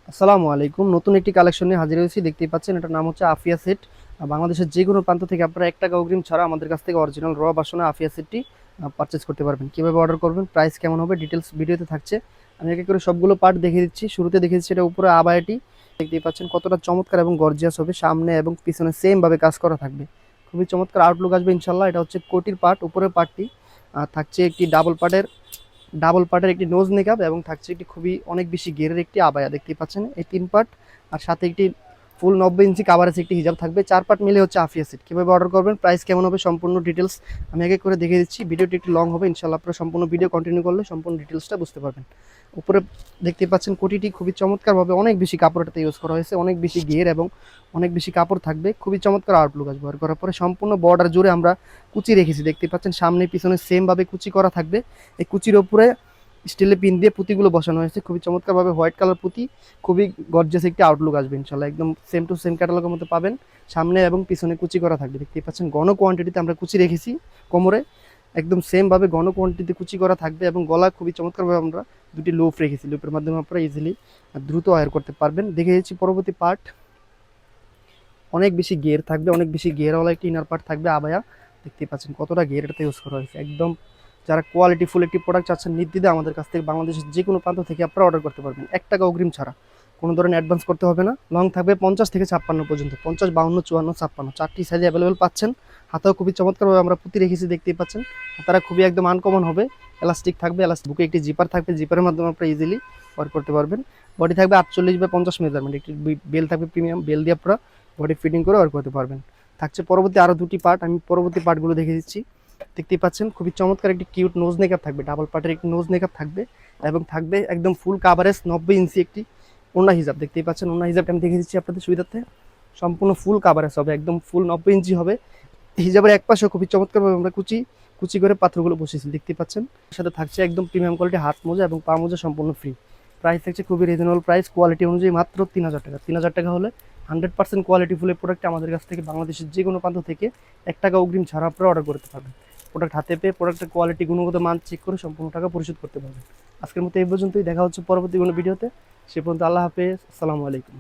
আসসালামু আলাইকুম। নতুন একটি কালেকশন নিয়ে হাজির হয়েছি। দেখতেই পাচ্ছেন, এটার নাম হচ্ছে আফিয়া সেট। বাংলাদেশের যে কোনো প্রান্ত থেকে আপনারা ৳১ অগ্রিম ছাড়া আমাদের কাছ থেকে অরিজিনাল র বাসনা আফিয়া সেটটি পারচেজ করতে পারবেন। কীভাবে অর্ডার করবেন, প্রাইস কেমন হবে, ডিটেলস ভিডিওতে থাকছে। আমি এক এক করে সবগুলো পার্ট দেখিয়ে দিচ্ছি। শুরুতে দেখিয়ে দিচ্ছি এটা উপরে আবায়াটি। দেখতেই পাচ্ছেন কতটা চমৎকার এবং গর্জিয়াস হবে। সামনে এবং পিছনে সেম ভাবে কাজ করা থাকবে। খুবই চমৎকার আউটলুক আসবে ইনশাল্লাহ। এটা হচ্ছে কোটির পার্ট, উপরের পার্টটি থাকছে একটি ডাবল পার্টের একটি নোজ নেকআপ এবং থাকছে একটি খুবই অনেক বেশি ঘেরের একটি আবায়া। দেখতেই পাচ্ছেন এই ৩ পার্ট, আর সাথে একটি ফুল ৯০ ইঞ্চি কাভারেজ একটি হিজাব থাকবে। ৪ পার্ট মিলে হচ্ছে আফিয়া সেট। কীভাবে অর্ডার করবেন, প্রাইস কেমন হবে, সম্পূর্ণ ডিটেলস আমি এক এক করে দেখিয়ে দিচ্ছি। ভিডিওটি একটু লং হবে ইনশাল্লাহ, আপনারা সম্পূর্ণ ভিডিও কন্টিনিউ করলে সম্পূর্ণ ডিটেলসটা বুঝতে পারবেন। উপরে দেখতে পাচ্ছেন কোটিটি খুবই চমৎকারভাবে অনেক বেশি কাপড় এটাতে ইউজ করা হয়েছে, অনেক বেশি ঘের এবং অনেক বেশি কাপড় থাকবে। খুবই চমৎকার আউটলুক আসবে। ব্যবহার করার পরে সম্পূর্ণ বর্ডার জুড়ে আমরা কুচি রেখেছি। দেখতে পাচ্ছেন সামনে পিছনে সেম ভাবে কুচি করা থাকবে। এই কুচির ওপরে স্টিলের পিন দিয়ে পুঁতিগুলো বসানো হয়েছে। খুবই চমৎকারভাবে হোয়াইট কালার পুঁতি, খুবই গর্জিয়াস একটি আউটলুক আসবে ইনশাল্লাহ। একদম সেম টু সেম ক্যাটালগের মধ্যে পাবেন। সামনে এবং পিছনে কুচি করা থাকবে। দেখতেই পাচ্ছেন ঘন কোয়ান্টিটিতে আমরা কুচি রেখেছি কোমরে। একদম সেম ভাবে ঘন কোয়ান্টিটিতে কুচি করা থাকবে এবং গলা খুবই চমৎকারভাবে আমরা দুটি লুপ রেখেছি। লুপের মাধ্যমে আপনারা ইজিলি দ্রুত আয়ার করতে পারবেন। দেখে দিচ্ছি পরবর্তী পার্ট। অনেক বেশি গিয়ার থাকবে, অনেক বেশি গিয়ারওয়ালা একটি ইনার পার্ট থাকবে আবায়া। দেখতেই পাচ্ছেন কতটা গিয়ার এটাতে ইউজ করা হয়েছে। একদম যারা কোয়ালিটি ফুল একটি প্রোডাক্ট চাচ্ছেন নির্দ্বিধায় আমাদের কাছ থেকে বাংলাদেশের যে কোনো প্রান্ত থেকে আপনারা অর্ডার করতে পারবেন ৳১ অগ্রিম ছাড়া। কোনো ধরনের অ্যাডভান্স করতে হবে না। লং থাকবে 50 থেকে 56 পর্যন্ত, 50, 52, 54, 56 চারটি সাইজে অ্যাভেলেবেল পাচ্ছেন। হাতাও খুবই চমৎকারভাবে আমরা পুঁতি রেখেছি। দেখতেই পাচ্ছেন হাতারা খুবই একদম আনকমন হবে। এলাস্টিক থাকবে, এলাস্টিক বুকে একটি জিপার থাকবে, জিপারের মাধ্যমে আপনারা ইজিলি ওয়ার্ক করতে পারবেন। বডি থাকবে 48/50 মেজারমেন্ট, একটি বেল থাকবে প্রিমিয়াম বেল দিয়ে আপনারা বডি ফিটিং করে ওয়ার্ক করতে পারবেন। থাকছে পরবর্তী আরও দুটি পার্ট, আমি পরবর্তী পার্টগুলো দেখে দিচ্ছি। দেখতেই পাচ্ছেন খুবই চমৎকার একটি কিউট নোজ মেকআপ থাকবে, ডাবল পার্টের একটি নোজ মেকআপ থাকবে এবং থাকবে একদম ফুল কাভারেজ 90 ইঞ্চি একটি ওড়না হিজাব। দেখতেই পাচ্ছেন ওড়না হিজাবটা আমি দেখে দিচ্ছি আপনাদের সুবিধার্থে। সম্পূর্ণ ফুল কাভারেজ হবে, একদম ফুল 90 ইঞ্চি হবে। হিজাবের এক পাশেও খুবই চমৎকারভাবে আমরা কুচি কুচি করে পাথরগুলো বসিয়েছি। দেখতেই পাচ্ছেন সাথে থাকছে একদম প্রিমিয়াম কোয়ালিটি হাত মোজা এবং পা মোজা সম্পূর্ণ ফ্রি। প্রাইস থাকছে খুবই রিজনেবল প্রাইস, কোয়ালিটি অনুযায়ী মাত্র ৩০০০ টাকা। ৩০০০ টাকা হলে 100% কোয়ালিটি ফুলের প্রোডাক্ট আমাদের কাছ থেকে বাংলাদেশের যে কোনো প্রান্ত থেকে ৳১ অগ্রিম ছাড়া আপনারা অর্ডার করতে পারবেন। প্রোডাক্ট হাতে পেয়ে প্রোডাক্টের কোয়ালিটি গুণগত মান চেক করে সম্পূর্ণ টাকা পরিশোধ করতে পারবেন। আজকের মতো এই পর্যন্তই। দেখা হচ্ছে পরবর্তী কোনো ভিডিওতে। সে পর্যন্ত আল্লাহ হাফেজ, আসসালামু আলাইকুম।